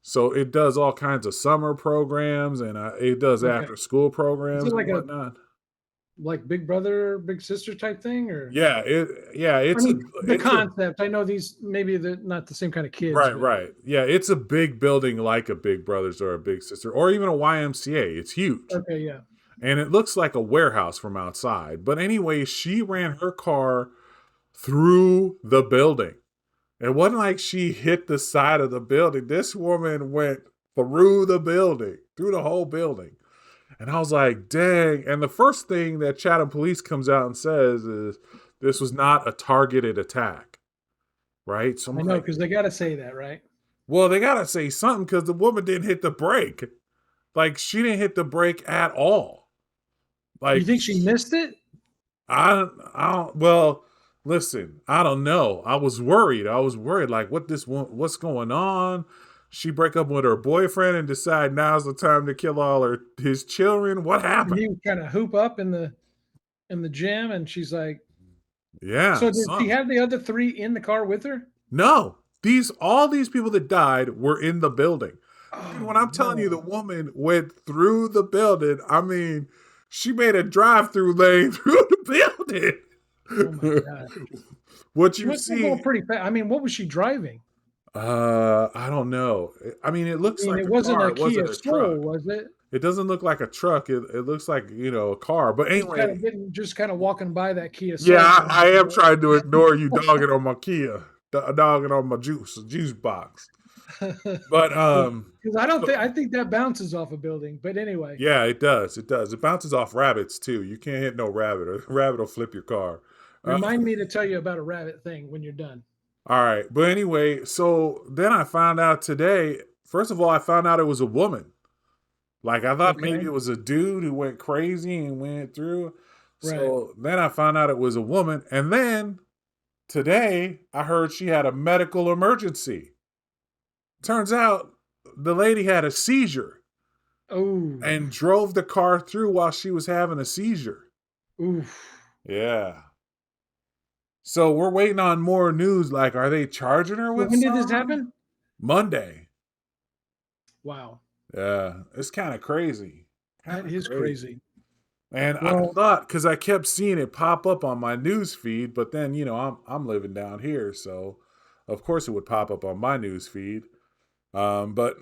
so it does all kinds of summer programs, and it does Okay. after school Is programs it and like a whatnot. Big brother, big sister type thing, or? Yeah, I mean, the concept. I know these maybe they're not the same kind of kids, right, but right. Yeah, it's a big building like a Big Brothers or a Big Sister or even a YMCA. It's huge. okay, yeah. And it looks like a warehouse from outside. But anyway, she ran her car through the building. It wasn't like she hit the side of the building. This woman went through the building, through the whole building. And I was like, dang. And the first thing that Chatham Police comes out and says is this was not a targeted attack. Right? So I'm I know like, because they got to say that, right? well, they got to say something because the woman didn't hit the brake. Like, she didn't hit the brake at all. You Like, think she missed it? I don't, well, listen, I don't know. I was worried. Like, what's going on? She break up with her boyfriend and decide now's the time to kill his children. What And happened? he was trying to hoop up in the gym, and she's like, Yeah, "So did she some. have the other 3 in the car with her?" No, all these people that died were in the building. Dude, Oh when I'm telling you the no! woman went through the building, I mean, she made a drive-through lane through the Oh my building. god! What She you must have been going see, pretty fast. I mean, what was she driving? I don't know. I mean, it I looks mean, like it a wasn't car. a It wasn't Kia a Soul, truck. was it? It doesn't look like a truck. It looks like, a car. But anyway, Just kind of walking by that Kia yeah, Soul sign. I am trying to ignore you dogging on my Kia, dogging on my juice box. But Because I don't think so I think that bounces off a building. But anyway, yeah, it does. It does. It bounces off rabbits too. You can't hit no rabbit. A rabbit will flip your car. Uh, remind me to tell you about a rabbit thing when you're done. all right. But anyway, so then I found out today. First of all, I found out it was a woman. Like I thought maybe Okay, it was a dude who went crazy and went through. right. So then I found out it was a woman. And then today I heard she had a medical emergency. Turns out the lady had a seizure Oh, and drove the car through while she was having a seizure. oof. Yeah. So we're waiting on more news. Like, are they charging her So with when did this something? happen? Monday. Wow, Yeah. It's kind of crazy. Kind that of is crazy. crazy. And I Well, thought, because I kept seeing it pop up on my news feed, but then I'm living down here, so of course it would pop up on my news feed. But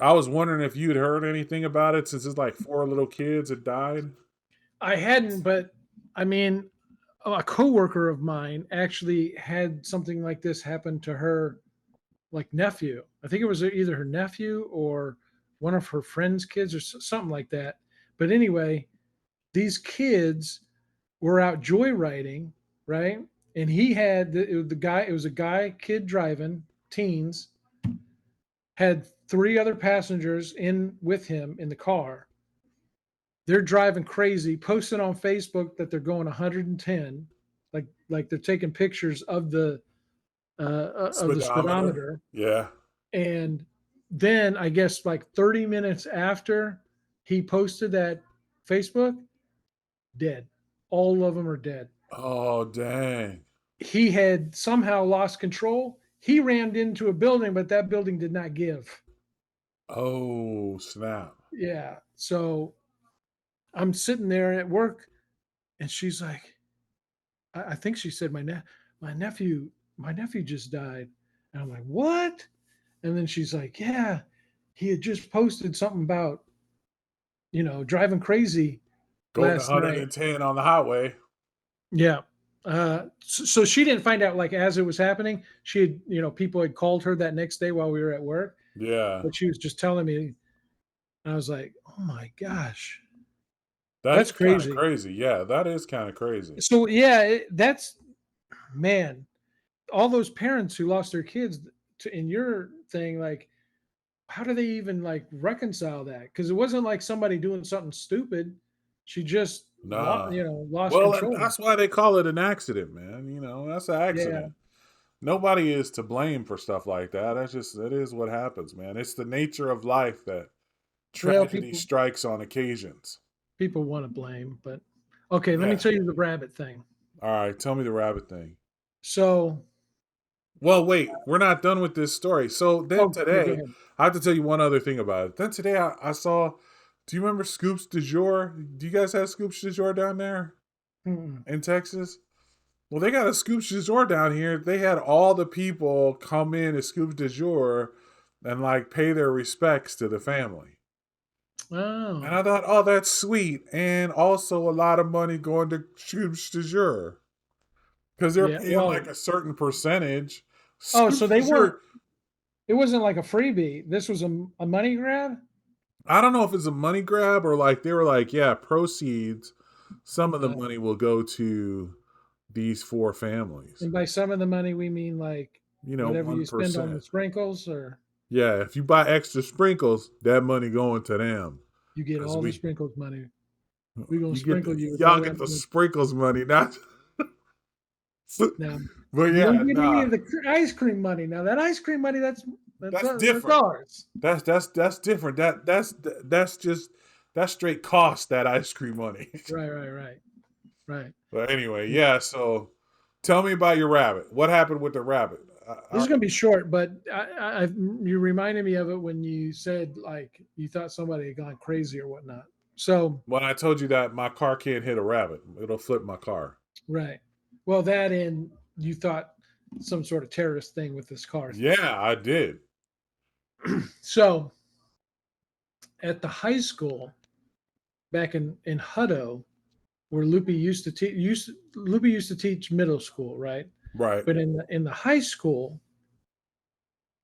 I was wondering if you'd heard anything about it since it's like four little kids had died. I hadn't, but I mean, a coworker of mine actually had something like this happen to her, like nephew. I think it was either her nephew or one of her friend's kids or something like that. But anyway, these kids were out joyriding, right? And he had the guy. It was a guy, kid driving, teens, had three other passengers in with him in the car. They're driving crazy, posting on Facebook that they're going 110, like they're taking pictures of the Speedometer. speedometer. Yeah. And then I guess like 30 minutes after he posted that Facebook, dead. All of them are dead. Oh, dang. He had somehow lost control. He rammed into a building, but that building did not give. Oh, snap. Yeah. So I'm sitting there at work, and she's like, I think she said my nephew my nephew just died, and I'm like, what? And then she's like, yeah, he had just posted something about driving crazy Going last night. 110 on the highway. Yeah. So she didn't find out like as it was happening. She had, people had called her that next day while we were at work, Yeah. but she was just telling me, and I was like, oh my gosh, That that's is kind of crazy. crazy. Yeah, that is kind of crazy. So yeah, that's man, all those parents who lost their kids in your thing, like, how do they even like reconcile that? Because it wasn't like somebody doing something stupid. She just Nah. lost Well, and control. that's why they call it an accident, man. That's an Yeah. accident. Nobody is to blame for stuff like that. That is what happens, man. It's the nature of life that Well, tragedy people strikes on occasions. people want to blame, but okay, let me Yeah. tell you the rabbit thing. All right. Tell me the rabbit thing. So, Well, wait. We're not done with this story. So then oh yeah, go today, ahead. I have to tell you one other thing about it. Then today, I saw. Do you remember Scoops du Jour? Do you guys have Scoops du Jour down there Mm-mm. in Texas? Well, they got a Scoops du Jour down here. They had all the people come in as Scoops du Jour and like pay their respects to the family. And Oh, I thought, oh, that's sweet. And also a lot of money going to Scoops du Jour because they're yeah. paying like Well, a certain percentage. oh, so Scoops they du weren't. Jour, It wasn't like a freebie. This was a money grab. I don't know if it's a money grab or like they were like, yeah, proceeds. Some of the Uh, money will go to these four families. and by some of the money, we mean like whatever you spend on the 1%. sprinkles, or Yeah, if you buy extra sprinkles, that money going to them. you get Cause all the sprinkles money. We're gonna you get sprinkle you with y'all all get that the money. sprinkles money, not. Now But you don't yeah, get any nah, of the ice cream money. Now that ice cream money, that's that's different. ours. That's different. That's just that's straight cost that ice cream money. Right, right, right, right. But anyway, yeah. So tell me about your rabbit. What happened with the rabbit? This is gonna be short, but you reminded me of it when you said like you thought somebody had gone crazy or whatnot. So When I told you that my car can't hit a rabbit, it'll flip my car. right, well that and you thought some sort of terrorist thing with this car thing. Yeah, I did. So at the high school back in Hutto, where Loopy used to teach middle school, right? Right. But in the high school,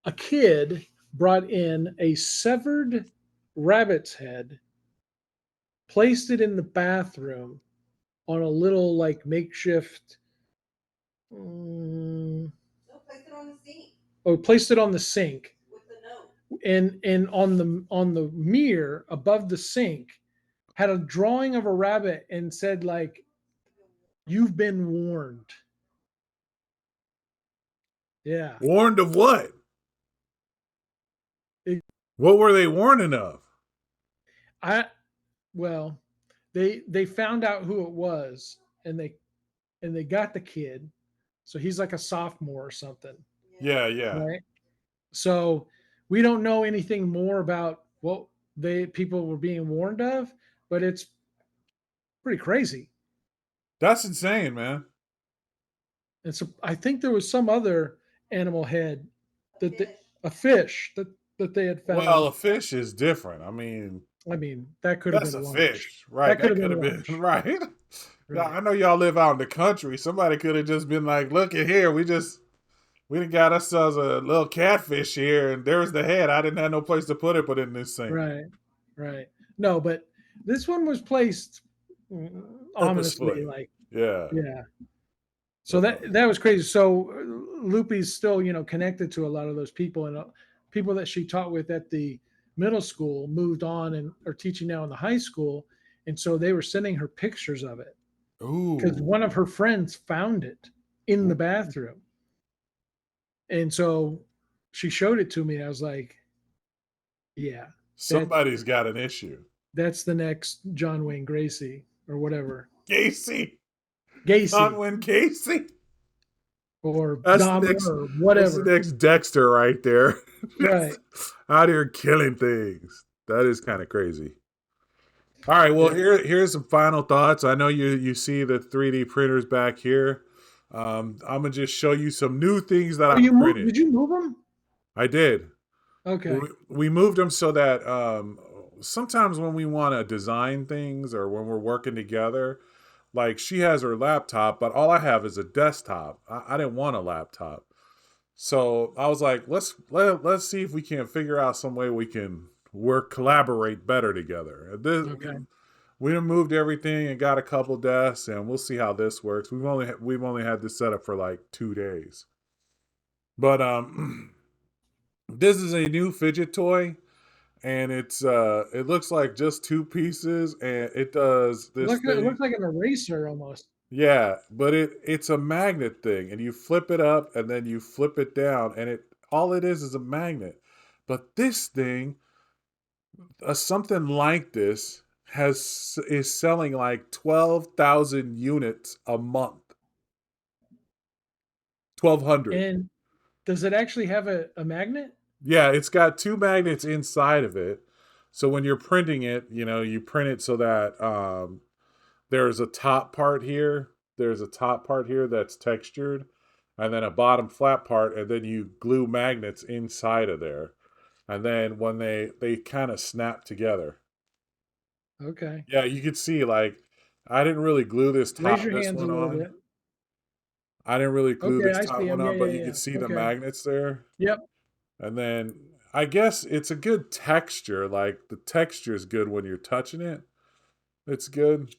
a kid brought in a severed rabbit's head, placed it in the bathroom on a little like makeshift. Um, placed it on the sink, and on the mirror above the sink had a drawing of a rabbit and said like, "You've been warned." Yeah. Warned of what? It, What were they warning of? I well, they found out who it was, and they got the kid. So he's like a sophomore or something, Yeah, yeah. right? So we don't know anything more about what they people were being warned of, but it's pretty crazy. That's insane, man. And so I think there was some other animal head that a fish that they had Well, found. a fish is different. I mean, I mean, that could have that's been a lunch. fish, right? That could That have could been have been lunch. right. Now, Right. I know y'all live out in the country. Somebody could have just been like, "Look at here, we done got ourselves a little catfish here, and there's the head. I didn't have no place to put it, but in this thing, Right. Right. No, but this one was placed ominously, purposefully." like, Yeah. yeah. So Uh, that was crazy. So Loopy's still, connected to a lot of those people, and people that she taught with at the middle school moved on and are teaching now in the high school, and so they were sending her pictures of it because ooh. one of her friends found it in the bathroom, and so she showed it to me. And I was like, "Yeah, that Somebody's got an issue. that's the next John Wayne Gracie or whatever, Casey. Gacy Conwyn Casey. or That's the Dahmer next or that's the whatever." next Dexter right there. Right. Out here killing things. That is kind of crazy. All right, well Yeah. here's some final thoughts. I know you see the 3D printers back here. I'm gonna just show you some new things that Oh, I you moved? printed. Did you move them? I did. Okay. We moved them so that sometimes when we want to design things or when we're working together, like she has her laptop, but all I have is a desktop. I didn't want a laptop. So I was like, let's see if we can figure out some way we can collaborate better together. Okay. We done moved everything and got a couple desks, and we'll see how this works. We've only had this set up for like 2 days, but this is a new fidget toy, and it looks like just two pieces, and it does this It thing. looks like an eraser almost. Yeah, but it's a magnet thing, and you flip it up and then you flip it down, and it all it is a magnet. But this thing, something like this, has is selling like 12,000 units a month. 1,200. And does it actually have a magnet? Yeah, it's got two magnets inside of it. So when you're printing it, you print it so that there's a top part here. There's a top part here that's textured, and then a bottom flat part, and then you glue magnets inside of there. And then when they kind of snap together. Okay. Yeah, you could see like I didn't really glue Raise your this hands a one little on. bit. I didn't really glue Okay, this I top see one them. Yeah, on, yeah, but you yeah. could see the Okay. magnets there. Yep. And then I guess it's a good texture. Like the texture is good when you're touching it. It's good.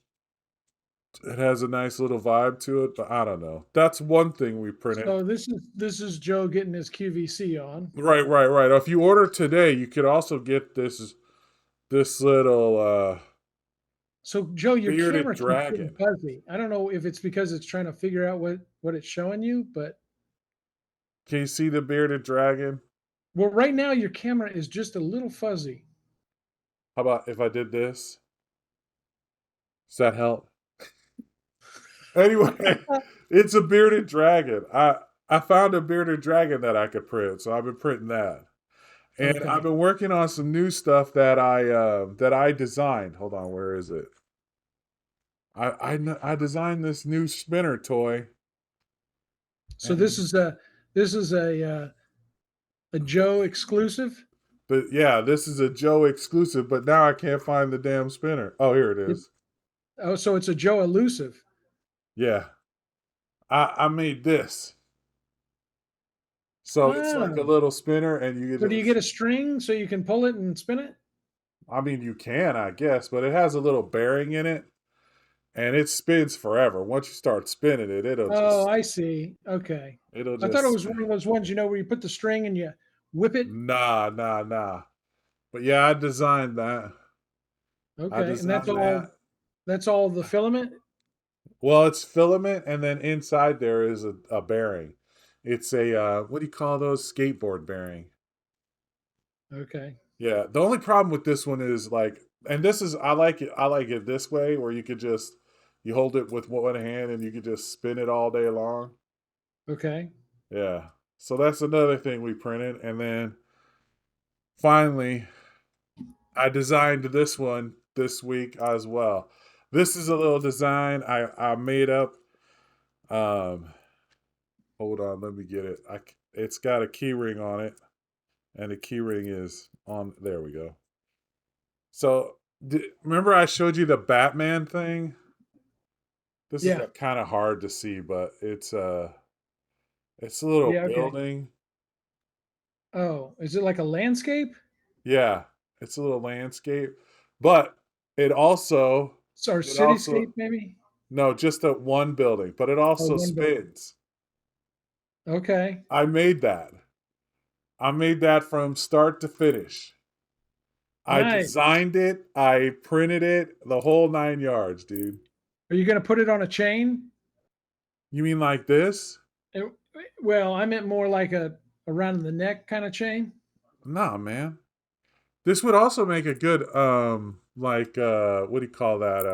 It has a nice little vibe to it, but I don't know. That's one thing we printed. So this is Joe getting his QVC on. Right, right, right. If you order today, you could also get this little So Joe, your bearded camera keeps getting dragon. fuzzy. I don't know if it's because it's trying to figure out what it's showing you, but Can you see the bearded dragon? well, right now your camera is just a little fuzzy. How about if I did this? Does that help? Anyway, it's a bearded dragon. I found a bearded dragon that I could print, so I've been printing that. And I've Okay. been working on some new stuff that I designed. Hold on, where is it? I designed this new spinner toy, So and this is a Joe exclusive. but yeah, this is a Joe exclusive. But now I can't find the damn spinner. Oh, here it It, is. oh, so it's a Joe elusive. Yeah, I made this. So it's like a Oh, little spinner, and you so can do you just. get a string so you can pull it and spin it? I mean, you can, I guess, but it has a little bearing in it, and it spins forever. Once you start spinning it, Oh, I see. Okay. it'll I thought it just was one of those ones, where you put the string and you whip it. nah. But yeah, I designed that. I Okay, and designed that. that's all the filament? Well, it's filament, and then inside there is a bearing. It's a what do you call those? Skateboard bearing. Okay. Yeah. The only problem with this one is like, and this is I like it. I like it this way, where you could just you hold it with one hand and you could just spin it all day long. Okay. Yeah. So that's another thing we printed, and then finally, I designed this one this week as well. This is a little design I made up. Um, Hold on, let me get it. It's got a key ring on it, and the key ring is on. There we go. So remember I showed you the Batman thing. This is Yeah. kind of hard to see, but it's a little Yeah, okay. building. Oh, is it like a landscape? Yeah, it's a little landscape, but it also Or it also cityscape maybe? no, just a one building, but it Oh, also one building. spins. Okay. I made that. I made that from start to finish. I Nice. designed it, I printed it, the whole 9 yards, dude. Are you going to put it on a chain? You mean like this? It- well, I meant more like a around the neck kind of chain. Nah, man. This would also make a good like what do you call that?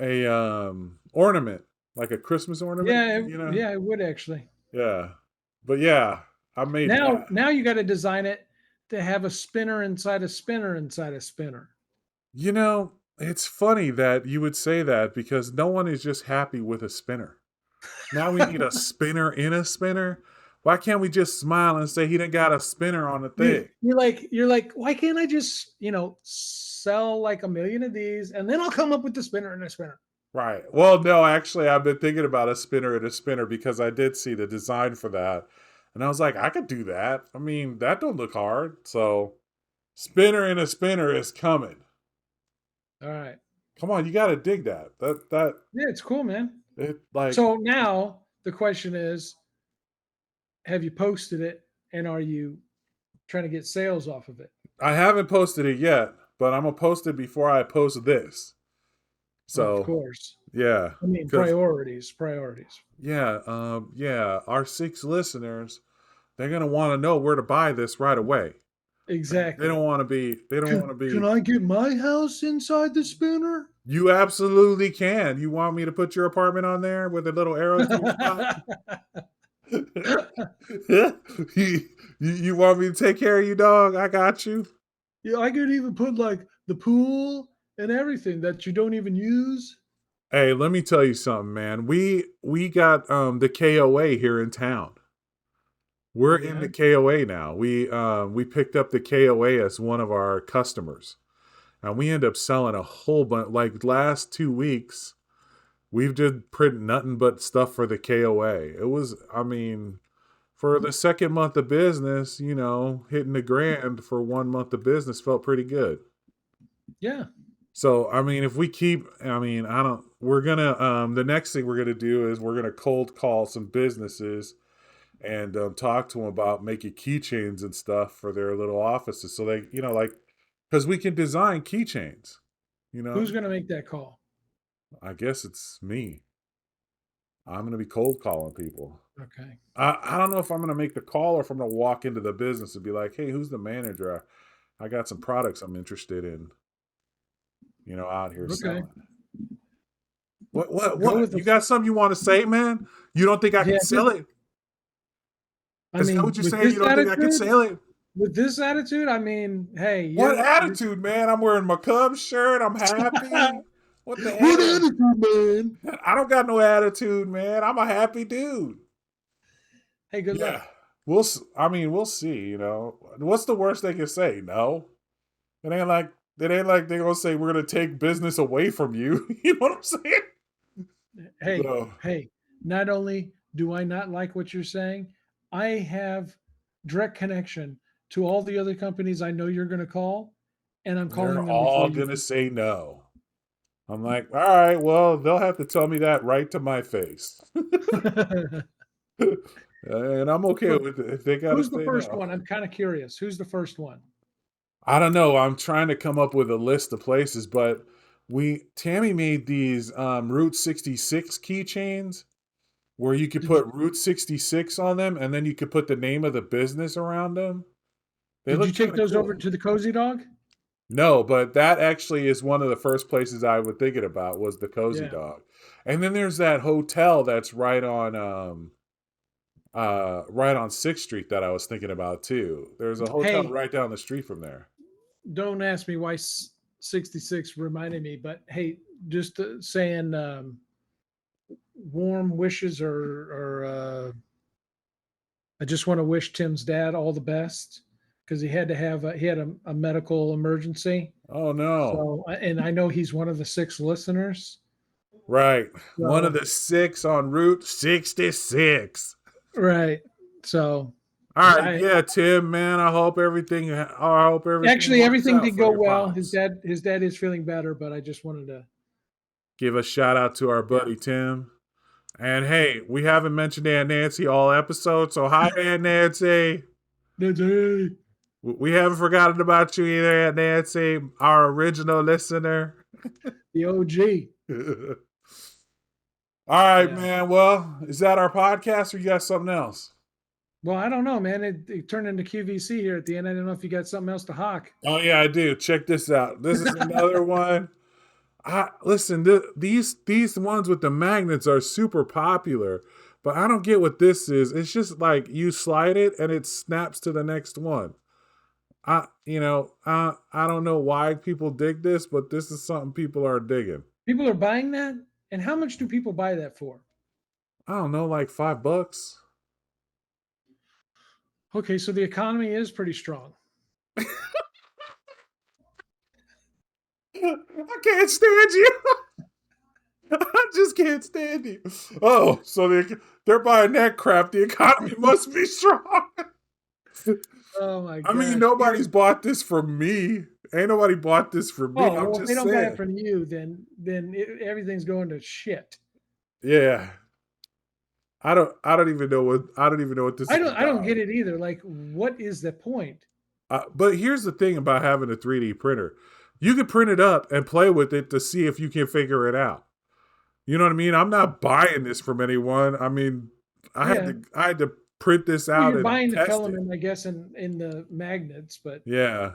A ornament, like a Christmas ornament, Yeah, you know? yeah, it would actually. Yeah. But yeah, I made Now, that. now you got to design it to have a spinner inside a spinner inside a spinner. You know, it's funny that you would say that because no one is just happy with a spinner. Now we need a spinner in a spinner. Why can't we just smile and say he done got a spinner on the thing? You're like, why can't I just sell like a million of these and then I'll come up with the spinner and a spinner. Right. Well, no, actually, I've been thinking about a spinner and a spinner because I did see the design for that. And I was like, I could do that. I mean, that don't look hard. So, spinner and a spinner is coming. All right. Come on, you got to dig that. That Yeah, it's cool, man. it like So now the question is, have you posted it and are you trying to get sales off of it? I haven't posted it yet, but I'm gonna post it before I post this. Of So, course. yeah, I mean, cuz priorities. yeah, our 6 listeners, they're going to want to know where to buy this right away. They Exactly. don't want to be they don't want to Can be I get my house inside the spinner? You absolutely can. You want me to put your apartment on there with a little arrow to your spot? You want me to take care of you, dog? I got you. Yeah, I could even put like the pool and everything that you don't even use. Hey, let me tell you something, man. We got the KOA here in town. We're Oh in yeah. the KOA now. We picked up the KOA as one of our customers. And we end up selling a whole bunch like last 2 weeks. We've just print nothing but stuff for the KOA. It was, I mean, for the second month of business, hitting the grand for 1 month of business felt pretty good. Yeah. So, I mean, if we keep, I mean, I don't, we're gonna, the next thing we're gonna do is we're gonna cold call some businesses and talk to them about making keychains and stuff for their little offices. So they, like, because we can design keychains, you know, Who's gonna make that call? I guess it's me. I'm gonna be cold calling people. Okay. I don't know if I'm gonna make the call or if I'm gonna walk into the business and be like, "Hey, who's the manager? I got some products I'm interested in, out here Okay. selling." What? What? Go What? with You the got something you want to say, man? You don't think I yeah. can sell it? I Is that mean, what you're saying? You don't think I can sell it? with this attitude, I mean, hey, What you're attitude, man? I'm wearing my Cubs shirt. I'm happy. What the what hell? attitude, man? I don't got no attitude, man. I'm a happy dude. Hey, good luck. Yeah. I mean, we'll see, What's the worst they can say? No. It ain't like they're gonna say we're gonna take business away from you. You know what I'm saying? Hey, So hey, not only do I not like what you're saying, I have direct connection to all the other companies I know you're going to call, and I'm They're calling them before all you gonna do. say no. I'm like, all right, well, they'll have to tell me that right to my face. And I'm okay So, with it if they gotta who's the say first no. one? I'm kind of curious. Who's the first one? I don't know. I'm trying to come up with a list of places, but Tammy made these Route 66 keychains where you could Did you put Route 66 on them and then you could put the name of the business around them. They did you look take kind of those over cool. to the Cozy Dog? No, but that actually is one of the first places I was thinking about was the Cozy Yeah. Dog. And then there's that hotel that's right on 6th Street that I was thinking about too. There's a hotel Hey, right down the street from there. don't ask me why 66 reminded me, but hey, just saying warm wishes or I just want to wish Tim's dad all the best because he had a medical emergency. Oh no. So and I know he's one of the six listeners. Right. One of So the 6 on Route 66. right. So All right, I yeah, Tim, man, I hope everything actually works everything out did for go your well. pops. His dad is feeling better, but I just wanted to Give a shout out to our yeah. buddy Tim. And hey, we haven't mentioned Aunt Nancy all episode, so hi Aunt Nancy. The We haven't forgotten about you either, Aunt Nancy, our original listener. OG. All right, Yeah. man. Well, is that our podcast or you got something else? Well, I don't know, man. It turned into QVC here at the end. I don't know if you got something else to hawk. Oh yeah, I do. Check this out. This is another one. Listen. These ones with the magnets are super popular, but I don't get what this is. It's just like you slide it and it snaps to the next one. I don't know why people dig this, but this is something people are digging. People are buying that, and how much do people buy that for? I don't know, like $5. Okay, so the economy is pretty strong. I can't stand you. I just can't stand you. Oh, so they're buying that crap. The economy must be strong. Oh my I mean, gosh! nobody's bought this from me. Ain't nobody bought this from me. Oh I'm well, if they just don't buy it saying. from you, then everything's going to shit. Yeah. I don't even know what this is I don't about. get it either. Like, what is the point? But here's the thing about having a 3D printer. You can print it up and play with it to see if you can figure it out. You know what I mean? I'm not buying this from anyone. I mean, Yeah. I had to print this Well, out you're and buying the test it. filament, I guess, in the magnets, but Yeah.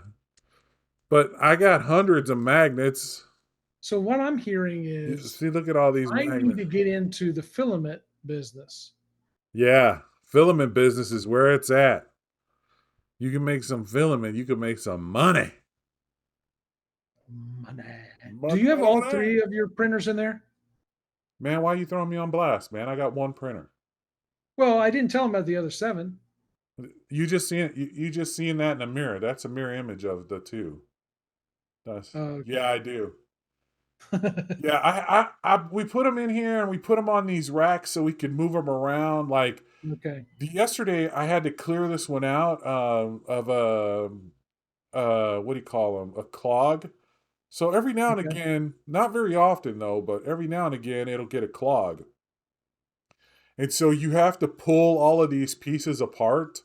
But I got hundreds of magnets. so what I'm hearing You is see, look at all these I need magnets. to get into the filament business. Yeah. Filament business is where it's at. You can make some filament. You can make some money. Money. Do Money, you have money, all money. three of your printers in there? Man, why are you throwing me on blast, man? I got one printer. Well, I didn't tell them about the other seven. You just seeing that in a mirror. That's a mirror image of the two. That's Okay. yeah, I do. Yeah, we put them in here and we put them on these racks so we could move them around. Like Okay. yesterday, I had to clear this one out of a what do you call them? A clog. So every now and Okay. again, not very often though, but every now and again it'll get a clog. And so you have to pull all of these pieces apart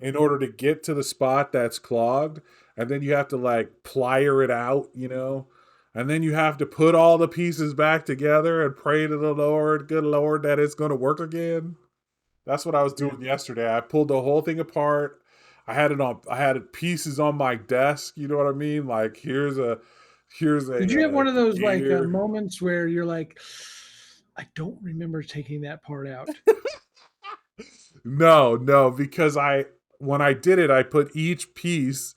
in order to get to the spot that's clogged. And then you have to like plier it out. And then you have to put all the pieces back together and pray to the Lord, good Lord, that it's going to work again. That's what I was Yeah. doing yesterday. I pulled the whole thing apart. I had pieces on my desk. You know what I mean? Like here's Did you have a one of those like gear. moments where you're like, I don't remember taking that part out? No, no, because when I did it, I put each piece,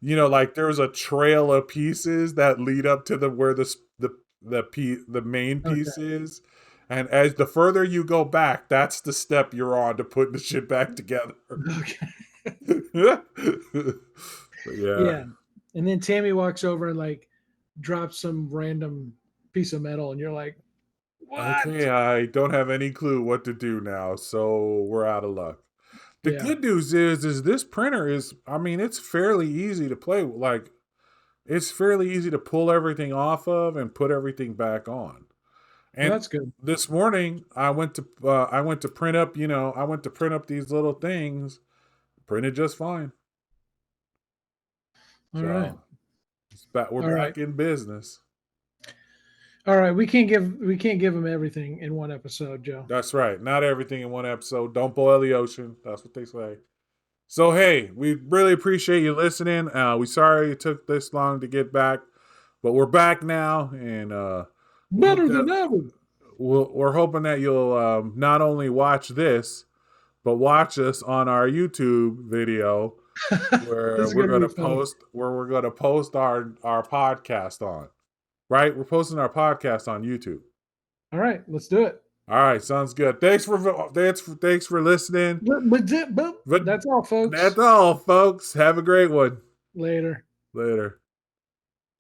like there's a trail of pieces that lead up to the where the main Okay. piece is. And as the further you go back, that's the step you're on to putting the shit back together. Okay. But yeah. Yeah. And then Tammy walks over and like drops some random piece of metal, and you're like, what? Okay, I don't have any clue what to do now, so we're out of luck. The Yeah. good news is this printer is, I mean, it's fairly easy to play with. Like, it's fairly easy to pull everything off of and put everything back on. Well, And that's good. this morning I went to print up, I went to print up these little things, printed just fine. All right. So we're All right. back in business. All right. We can't give them everything in one episode, Joe. That's right. Not everything in one episode. Don't boil the ocean. That's what they say. So hey, we really appreciate you listening. We sorry it took this long to get back, but we're back now, and we hope Better that than ever. we're hoping that you'll not only watch this, but watch us on our YouTube video This is gonna be funny. where we're gonna post our podcast on. Right, we're posting our podcast on YouTube. All right, let's do it. All right, sounds good. Thanks for listening. But But that's all, folks. that's all, folks. Have a great one. Later. Later.